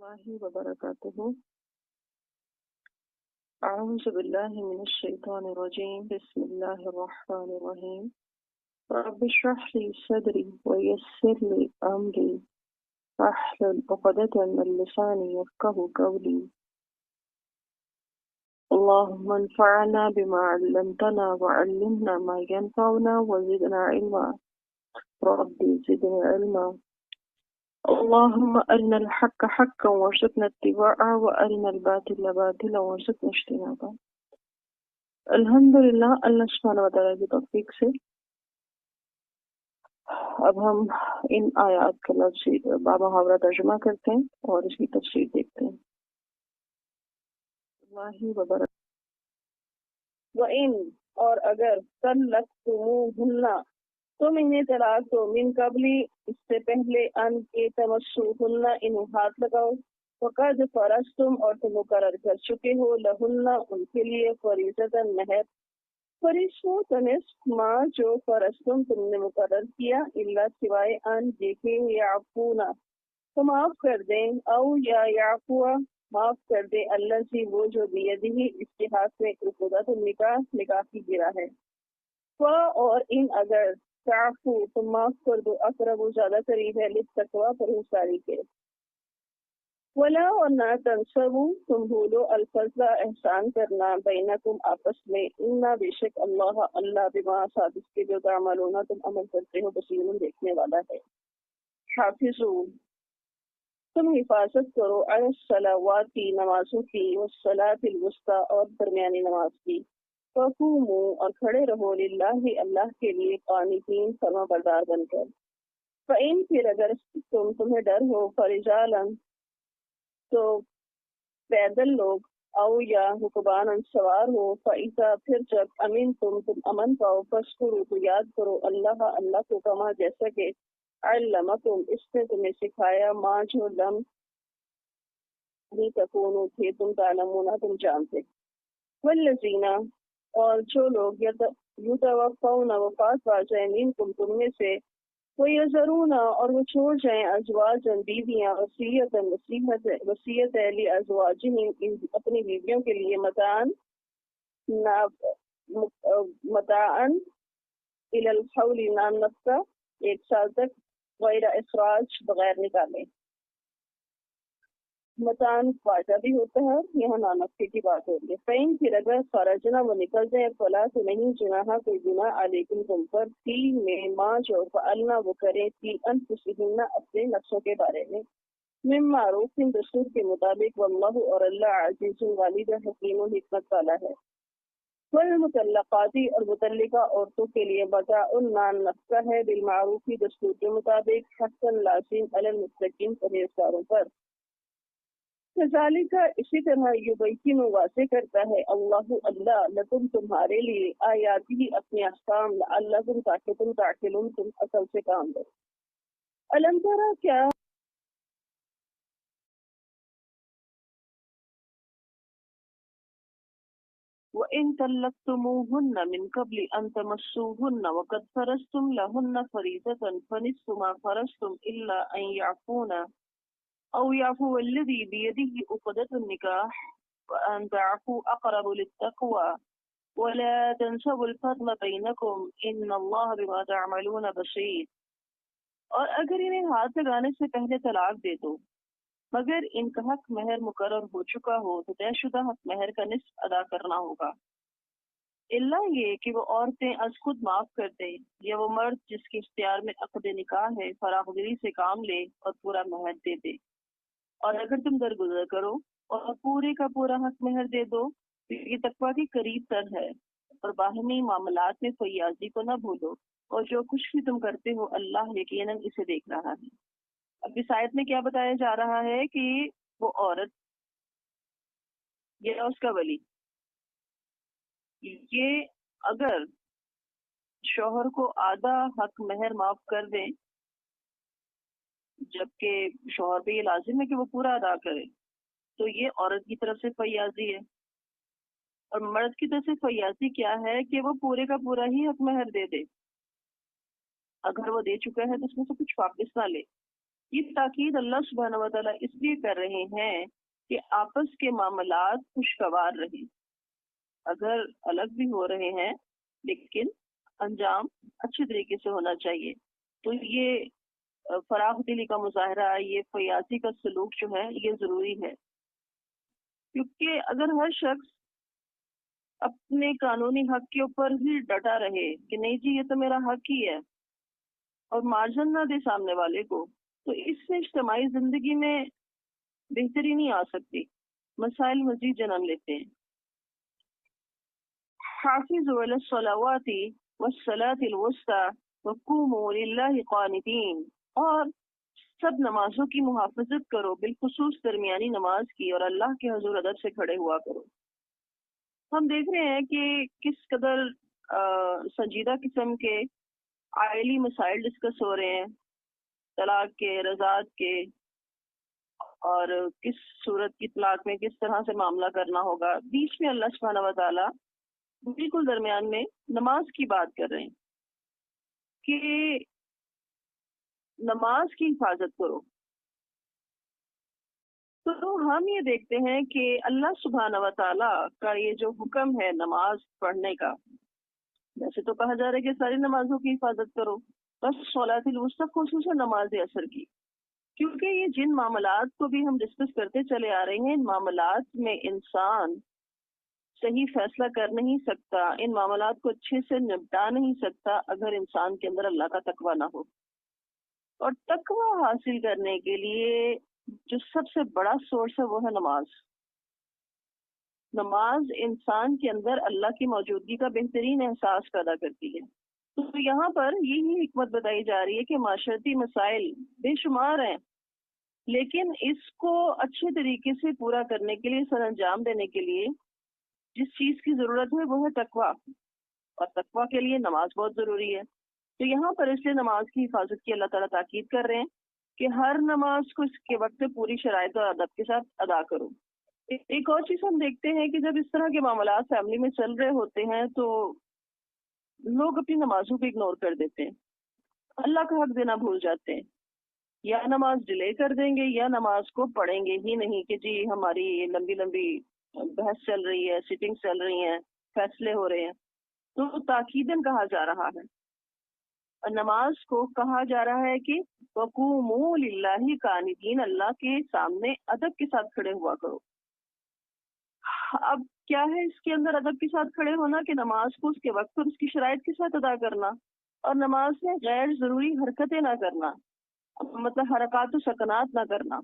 الله وبركاته. أعوذ بالله من الشيطان الرجيم. بسم الله الرحمن الرحيم. رب اشرح لي صدري ويسر لي أمري واحلل عقدة من لساني يفقهوا قولي. اللهم انفعنا بما علمتنا وعلمنا ما ينفعنا وزدنا علما. ربي زدني علما. اللهم أرنا الحق حقا وارزقنا اتباعه وأرنا الباطل باطلا وارزقنا اجتنابه. الحمدللہ اللہ سبحانہ وتعالیٰ کی توفیق سے اب ہم ان آیات کا لفظی بامحاورہ ترجمہ کرتے ہیں اور اس کی تفسیر دیکھتے ہیں. اللہ وبرکاتہ. وَإِن اور اگر طلقتموہن تم انہیں طلاق دو من قبلی اس سے پہلے ان کے تمسوہن انہیں ہاتھ لگاؤ وقد فرضتم اور تم مقرر کر چکے ہو لہن ان کے لیے فریضۃ مہر فرض نصف ماں جو فرضتم تم نے مقرر کیا اللہ سوائے ان دیکھیں یعفونا تو معاف کر دیں او یا یعفو معاف کر دے اللہ سی وہ جو بیدہی اس کے ہاتھ میں عقدۃ النکاح نکاح کی گرا ہے. اور ان اگر تعفو تم معاف کر دو اقرب زیادہ قریب ہے للتقوی پرہیزگاری کے. ولا اور نہ تنسبوا تم بھولو الفضل احسان کرنا بینکم آپس میں انا بے شک اللہ بما سابق کے جو تعملون تم عمل کرتے ہو بصیر دیکھنے والا ہے. حافظو تم حفاظت کرو علی الصلوات کی نمازوں کی والصلاۃ الوسطی اور درمیانی نماز کی. وقوموا اور کھڑے رہو للہ اللہ کے لیے قانتین فرما بردار بن کر. فإن پھر اگر تمہیں ڈر ہو فرجالا تو پیدل لوگ او یا رکبان سوار ہو فإذا پھر جب امین تم امن پاؤ فاذکروا تو یاد کرو اللہ کو کما جیسا کہ علمکم اس نے تمہیں سکھایا ما جو لم تکونوا تھے تم تعلمون تم جانتے. والذین اور جو لوگ یتوفون وفات پا جائیں منکم تم میں سے ویذرون اور وہ چھوڑ جائیں ازواجا بیویاں وصیت لازواجہم اپنی بیویوں کے لیے متاعن الی الحول نام نفقہ ایک سال تک غیر اخراج بغیر نکالے. متان فائدہ بھی ہوتا ہے یہاں نانفقے کی بات ہو رہی ہے. فین پھر اگر خرجنا وہ نکل جائے فلا تو نہیں جناح کوئی گناہ علیکم تم پر فی میں ماں جو فعلنا وہ کریں فی انفسہن اپنے نفسوں کے بارے میں من معروف دستور کے مطابق واللہ اور اللہ عزیز غالب حکیم و حکمت والا ہے. والمطلقاتی اور مطلقہ عورتوں کے لیے متاع نان نفقہ ہے بالمعروف دستور کے مطابق حقا لازم علی المتقین پرہیزگاروں پر. کذالک اسی طرح یبین واضح کرتا ہے اللہ لکم تمہارے لیے آیاتی اپنے احکام لعلکم تاکہ تم تعقلون تم عقل سے کام لو. الم ترى کیا وَإِن طَلَّقْتُمُوهُنَّ مِن قَبْلِ أَن تَمَسُّوهُنَّ وَقَدْ فَرَضْتُمْ لَهُنَّ فَرِيضَةً فَنِصْفُ مَا فَرَضْتُمْ إِلَّا أَن يَعْفُونَ أَوْ يَعْفُوَ الَّذِي بِيَدِهِ عُقْدَةُ النِّكَاحِ وَأَن تَعْفُوا أَقْرَبُ لِلتَّقْوَى وَلَا تَنسَوْا الْفَضْلَ بَيْنَكُمْ إِنَّ اللَّهَ بِمَا تَعْمَلُونَ بَصِيرٌ. اور اگر انہیں ہاتھ لگانے سے پہلے طلاق دے دو مگر ان کا حق مہر مقرر ہو چکا ہو تو طے شدہ حق مہر کا نصف ادا کرنا ہوگا. اللہ یہ کہ وہ عورتیں از خود معاف کر دیں یا وہ مرد جس کے اختیار میں عقد نکاح ہے فراخ دلی سے کام لے اور پورا مہر دے دے. اور اگر تم درگزر کرو اور پورے کا پورا حق مہر دے دو تو یہ تقویٰ کے قریب تر ہے. اور باہمی معاملات میں فیاضی کو نہ بھولو اور جو کچھ بھی تم کرتے ہو اللہ یقیناً اسے دیکھ رہا ہے. اب اس آیت میں کیا بتایا جا رہا ہے کہ وہ عورت یا اس کا ولی یہ اگر شوہر کو آدھا حق مہر معاف کر دیں جبکہ شوہر پہ یہ لازم ہے کہ وہ پورا ادا کرے تو یہ عورت کی طرف سے فیاضی ہے. اور مرد کی طرف سے فیاضی کیا ہے کہ وہ پورے کا پورا ہی حق مہر دے دے. اگر وہ دے چکا ہے تو اس میں سے کچھ واپس نہ لے. یہ تاکید اللہ سبحانہ و تعالیٰ اس لیے کر رہے ہیں کہ آپس کے معاملات خوشگوار رہیں. اگر الگ بھی ہو رہے ہیں لیکن انجام اچھے طریقے سے ہونا چاہیے. تو یہ فراخ دلی کا مظاہرہ، یہ فیاضی کا سلوک جو ہے یہ ضروری ہے، کیونکہ اگر ہر شخص اپنے قانونی حق کے اوپر ہی ڈٹا رہے کہ نہیں جی یہ تو میرا حق ہی ہے، اور مارجن نہ دے سامنے والے کو، تو اس سے اجتماعی زندگی میں بہتری نہیں آ سکتی، مسائل مزید جنم لیتے ہیں. حافظوا علی الصلوات والصلاة الوسطى وقوموا للہ قانتین، اور سب نمازوں کی محافظت کرو، بالخصوص درمیانی نماز کی، اور اللہ کے حضور ادب سے کھڑے ہوا کرو. ہم دیکھ رہے ہیں کہ کس قدر سنجیدہ قسم کے آئلی مسائل ڈسکس ہو رہے ہیں، طلاق کے، رضاعت کے، اور کس صورت کی طلاق میں کس طرح سے معاملہ کرنا ہوگا. بیچ میں اللہ سبحانہ و تعالیٰ بالکل درمیان میں نماز کی بات کر رہے ہیں کہ نماز کی حفاظت کرو. تو ہم یہ دیکھتے ہیں کہ اللہ سبحانہ و تعالیٰ کا یہ جو حکم ہے نماز پڑھنے کا، ویسے تو کہا جا رہا ہے کہ ساری نمازوں کی حفاظت کرو، بس صلاۃ الوسطی خصوصاً نماز عصر کی، کیونکہ یہ جن معاملات کو بھی ہم ڈسکس کرتے چلے آ رہے ہیں، ان معاملات میں انسان صحیح فیصلہ کر نہیں سکتا، ان معاملات کو اچھے سے نپٹا نہیں سکتا اگر انسان کے اندر اللہ کا تقویٰ نہ ہو. اور تقویٰ حاصل کرنے کے لیے جو سب سے بڑا سورس ہے وہ ہے نماز. نماز انسان کے اندر اللہ کی موجودگی کا بہترین احساس پیدا کرتی ہے. تو یہاں پر یہی حکمت بتائی جا رہی ہے کہ معاشرتی مسائل بے شمار ہیں، لیکن اس کو اچھے طریقے سے پورا کرنے کے لیے، سر انجام دینے کے لیے جس چیز کی ضرورت ہے وہ ہے تقویٰ، اور تقویٰ کے لیے نماز بہت ضروری ہے. تو یہاں پر اس لیے نماز کی حفاظت کی اللہ تعالیٰ تاکید کر رہے ہیں کہ ہر نماز کو اس کے وقت پہ پوری شرائط اور ادب کے ساتھ ادا کرو. ایک اور چیز ہم دیکھتے ہیں کہ جب اس طرح کے معاملات فیملی میں چل رہے ہوتے ہیں تو لوگ اپنی نمازوں کو اگنور کر دیتے ہیں، اللہ کا حق دینا بھول جاتے ہیں، یا نماز ڈیلے کر دیں گے یا نماز کو پڑھیں گے ہی نہیں کہ جی ہماری لمبی لمبی بحث چل رہی ہے، سیٹنگ چل رہی ہیں، فیصلے ہو رہے ہیں. تو تاکیدن کہا جا رہا ہے، اور نماز کو کہا جا رہا ہے کہ وَقُومُوا لِلَّهِ قَانِتِينَ، اللہ کے سامنے ادب کے ساتھ کھڑے ہوا کرو. اب کیا ہے اس کے اندر ادب کے ساتھ کھڑے ہونا؟ کہ نماز کو اس کے وقت اور اس کی شرائط کے ساتھ ادا کرنا، اور نماز میں غیر ضروری حرکتیں نہ کرنا، مطلب حرکات و سکنات نہ کرنا.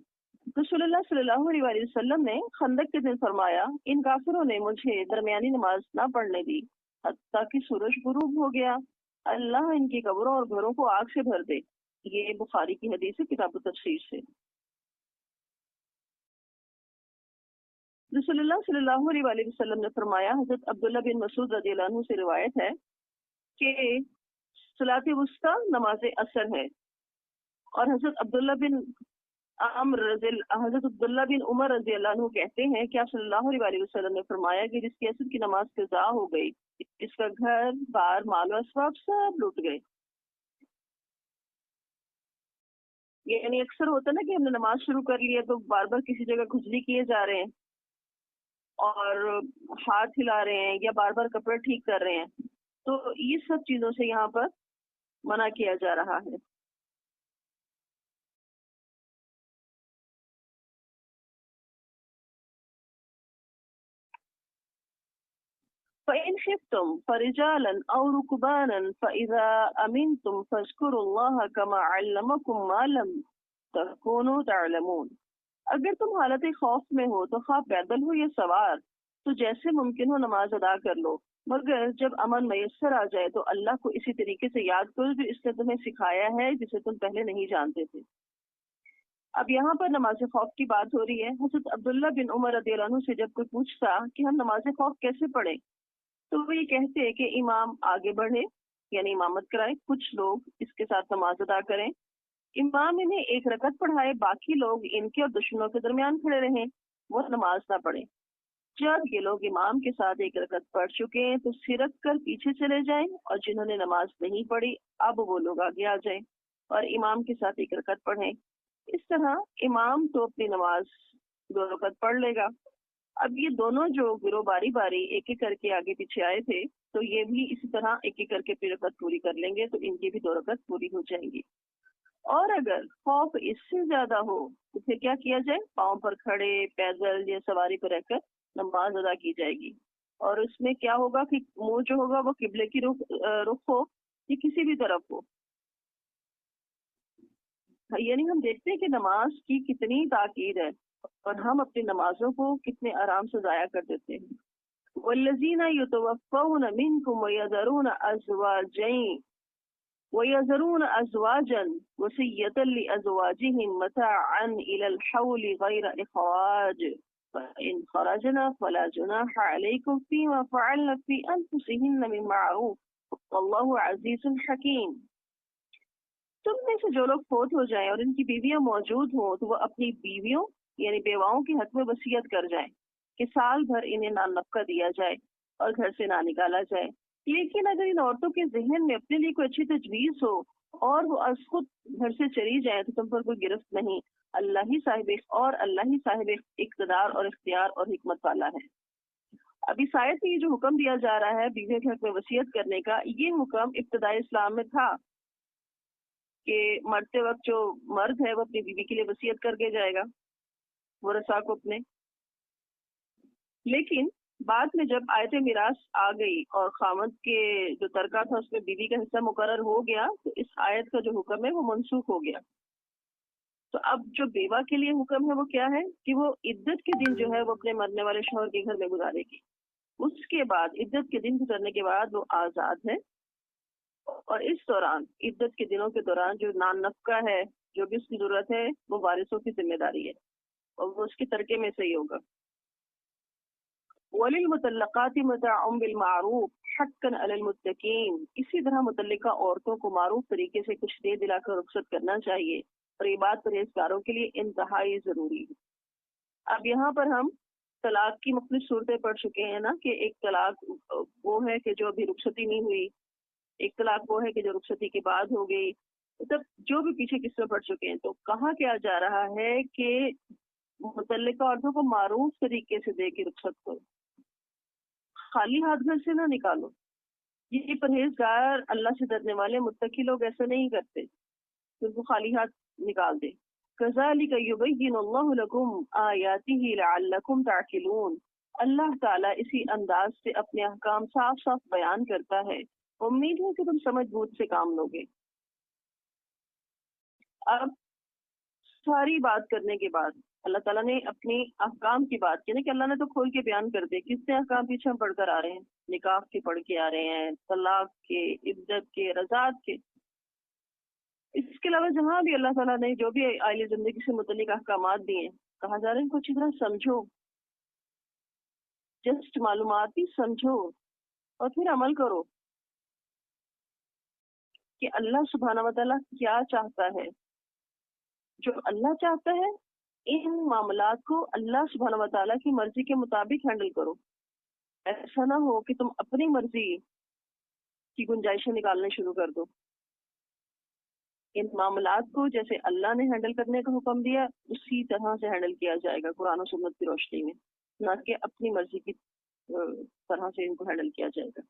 رسول اللہ صلی اللہ علیہ وآلہ وسلم نے خندق کے دن فرمایا، ان کافروں نے مجھے درمیانی نماز نہ پڑھنے دی حتیٰ کہ سورج غروب ہو گیا، اللہ ان کی قبروں اور گھروں کو آگ سے بھر دے. یہ بخاری کی حدیث ہے، کتاب التفسیر سے. رسول اللہ صلی اللہ علیہ وآلہ وسلم نے فرمایا، حضرت عبداللہ بن مسعود رضی اللہ عنہ سے روایت ہے کہ صلاۃ وسطیٰ نماز عصر ہے، اور حضرت عبداللہ بن عمر رضی اللہ عنہ کہتے ہیں کہ آپ صلی اللہ علیہ وآلہ وسلم نے فرمایا کہ جس کی عصر کی نماز قضا ہو گئی، اس کا گھر بار مال و اسباب سب لوٹ گئے. یعنی اکثر ہوتا ہے نا کہ ہم نے نماز شروع کر لی ہے تو بار بار کسی جگہ کھجلی کیے جا رہے ہیں اور ہاتھ ہلا رہے ہیں یا بار بار کپڑے ٹھیک کر رہے ہیں، تو یہ سب چیزوں سے یہاں پر منع کیا جا رہا ہے. فَإِنْ خِفْتُمْ فَرِجَالًا أَوْ رُكْبَانًا فَإِذَا أَمِنْتُمْ فَاذْكُرُوا اللَّهَ كَمَا عَلَّمَكُمْ مَا لَمْ تَكُونُوا تَعْلَمُونَ. اگر تم حالت خوف میں ہو تو خواہ پیدل ہو یا سوار، تو جیسے ممکن ہو نماز ادا کر لو، مگر جب امن میسر آ جائے تو اللہ کو اسی طریقے سے یاد کرو جو اس نے تمہیں سکھایا ہے، جسے تم پہلے نہیں جانتے تھے. اب یہاں پر نماز خوف کی بات ہو رہی ہے. حضرت عبداللہ بن عمر رضی اللہ عنہ سے جب کوئی پوچھتا کہ ہم نماز خوف کیسے پڑھیں، تو وہ یہ کہتے کہ امام آگے بڑھے یعنی امامت کرائے، کچھ لوگ اس کے ساتھ نماز ادا کریں، امام انہیں ایک رکعت پڑھائے، باقی لوگ ان کے اور دشمنوں کے درمیان کھڑے رہیں، وہ نماز نہ پڑھیں. جب یہ لوگ امام کے ساتھ ایک رکعت پڑھ چکے ہیں تو سرک کر پیچھے چلے جائیں، اور جنہوں نے نماز نہیں پڑھی اب وہ لوگ آگے آ جائیں اور امام کے ساتھ ایک رکعت پڑھیں. اس طرح امام تو اپنی نماز 2 رکعت پڑھ لے گا. اب یہ دونوں جو گروہ باری باری ایک ایک کر کے آگے پیچھے آئے تھے تو یہ بھی اسی طرح ایک ایک کر کے اپنی رکعت پوری کر لیں گے تو ان کی بھی 2 رکعت پوری ہو جائیں گی. اور اگر خوف اس سے زیادہ ہو تو پھر کیا کیا جائے؟ پاؤں پر کھڑے پیدل یا سواری پر رہ کر نماز ادا کی جائے گی. اور اس میں کیا ہوگا کہ منہ جو ہوگا وہ قبلے کی رخ ہو یا کسی بھی طرف ہو. یعنی ہم دیکھتے ہیں کہ نماز کی کتنی تاکید ہے اور ہم اپنی نمازوں کو کتنے آرام سے ضائع کر دیتے ہیں. والذین یتوفون منکم ويذرون أزواجا وصية لأزواجهم متاعا إلى الحول غير إخراج فإن خرجنا فلا جناح عليكم فيما فعلن في أنفسهن من معروف والله عزيز حكيم. تم میں سے جو لوگ فوت ہو جائیں اور ان کی بیویاں موجود ہوں تو وہ اپنی بیویوں یعنی بیواؤں کے حق میں وصیت کر جائیں کہ سال بھر انہیں نہ نفقہ دیا جائے اور گھر سے نہ نکالا جائے. لیکن اگر ان عورتوں کے ذہن میں اپنے لیے کوئی اچھی تجویز ہو اور وہ از خود گھر سے چلی جائیں تو تم پر کوئی گرفت نہیں. اللہ ہی صاحب اقتدار اور اختیار اور حکمت والا ہے. اب اس آیت میں یہ جو حکم دیا جا رہا ہے بیوی کے حق میں وصیت کرنے کا، یہ حکم ابتدائی اسلام میں تھا کہ مرتے وقت جو مرد ہے وہ اپنی بیوی کے لیے وصیت کر کے جائے گا ورثاء کو اپنے. لیکن بعد میں جب آیت میراث آ گئی اور خامد کے جو ترکہ تھا اس میں بیوی کا حصہ مقرر ہو گیا تو اس آیت کا جو حکم ہے وہ منسوخ ہو گیا. تو اب جو بیوہ کے لیے حکم ہے وہ کیا ہے کہ وہ عدت کے دن جو ہے وہ اپنے مرنے والے شوہر کے گھر میں گزارے گی. اس کے بعد عدت کے دن گزرنے کے بعد وہ آزاد ہے اور اس دوران عدت کے دنوں کے دوران جو نان نفقہ ہے جو بھی اس کی ضرورت ہے وہ وارثوں کی ذمہ داری ہے اور وہ اس کے ترکے میں سے ہی ہوگا. وَلِلْمُطَلَّقَاتِ مَتَاعٌ بِالْمَعْرُوفِ حَقًّا عَلَى الْمُتَّقِينَ. اسی طرح متعلقہ عورتوں کو معروف طریقے سے کچھ دے دلا کر رخصت کرنا چاہیے اور یہ بات پرہیزگاروں کے لیے انتہائی ضروری ہے. اب یہاں پر ہم طلاق کی مختلف صورتیں پڑھ چکے ہیں نا کہ ایک طلاق وہ ہے کہ جو ابھی رخصتی نہیں ہوئی، ایک طلاق وہ ہے کہ جو رخصتی کے بعد ہو گئی. مطلب جو بھی پیچھے قصے پڑھ چکے ہیں تو کہا کیا جا رہا ہے کہ متعلقہ عورتوں کو معروف طریقے سے دے کے رخصت کرو، خالی ہاتھ گھر سے نہ نکالو. یہ پرہیزگار اللہ سے ڈرنے والے متقی لوگ ایسا نہیں کرتے کہ ان کو خالی ہاتھ نکال دے. كَذَلِكَ يُبَيِّنُ اللَّهُ لَكُمْ آيَاتِهِ لَعَلَّكُمْ تَعْقِلُونَ. اللہ تعالیٰ اسی انداز سے اپنے احکام صاف صاف بیان کرتا ہے. امید ہے کہ تم سمجھ بوجھ سے کام لوگے. اب ساری بات کرنے کے بعد اللہ تعالیٰ نے اپنی احکام کی بات کی نا کہ اللہ نے تو کھول کے بیان کر دے. کس سے احکام پیچھے ہم پڑھ کر آ رہے ہیں؟ نکاح کے پڑھ کے آ رہے ہیں، طلاق کے، عدت کے، رضاعت کے. اس کے علاوہ جہاں بھی اللہ تعالیٰ نے جو بھی آئلی زندگی سے متعلق احکامات دیے ہیں کہا جا رہا ہے ان کو اچھی طرح سمجھو، جسٹ معلومات ہی سمجھو اور پھر عمل کرو کہ اللہ سبحانہ و تعالیٰ کیا چاہتا ہے. جو اللہ چاہتا ہے ان معاملات کو اللہ سبحانہ و تعالیٰ کی مرضی کے مطابق ہینڈل کرو. ایسا نہ ہو کہ تم اپنی مرضی کی گنجائشیں نکالنے شروع کر دو. ان معاملات کو جیسے اللہ نے ہینڈل کرنے کا حکم دیا اسی طرح سے ہینڈل کیا جائے گا قرآن و سنت کی روشنی میں، نہ کہ اپنی مرضی کی طرح سے ان کو ہینڈل کیا جائے گا.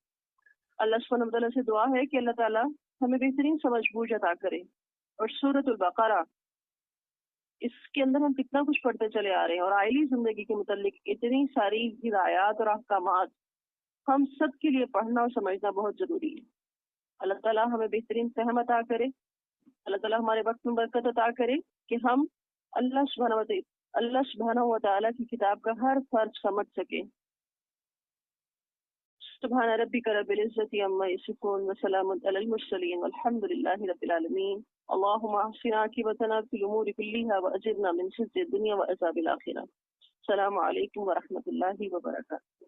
اللہ سبحانہ و تعالیٰ سے دعا ہے کہ اللہ تعالیٰ ہمیں بہترین سمجھ بوجھ عطا کرے. اور سورۃ البقرہ اس کے اندر ہم کتنا کچھ پڑھتے چلے آ رہے ہیں اور آئلی زندگی کے متعلق اتنی ساری ہدایات اور احکامات ہم سب کے لیے پڑھنا اور سمجھنا بہت ضروری ہے. اللہ تعالیٰ ہمیں بہترین فہم عطا کرے. اللہ تعالیٰ ہمارے وقت میں برکت عطا کرے کہ ہم اللہ سبحانہ و تعالیٰ کی کتاب کا ہر فرض سمجھ سکیں. سبحان ربک رب العزت عما یصفون وسلام علی المرسلین والحمد للہ رب العالمین. اللهم احسن عاقبتنا في الامور كلها واجرنا من خزي الدنيا وعذاب الاخرة. السلام علیکم ورحمۃ اللہ وبرکاتہ.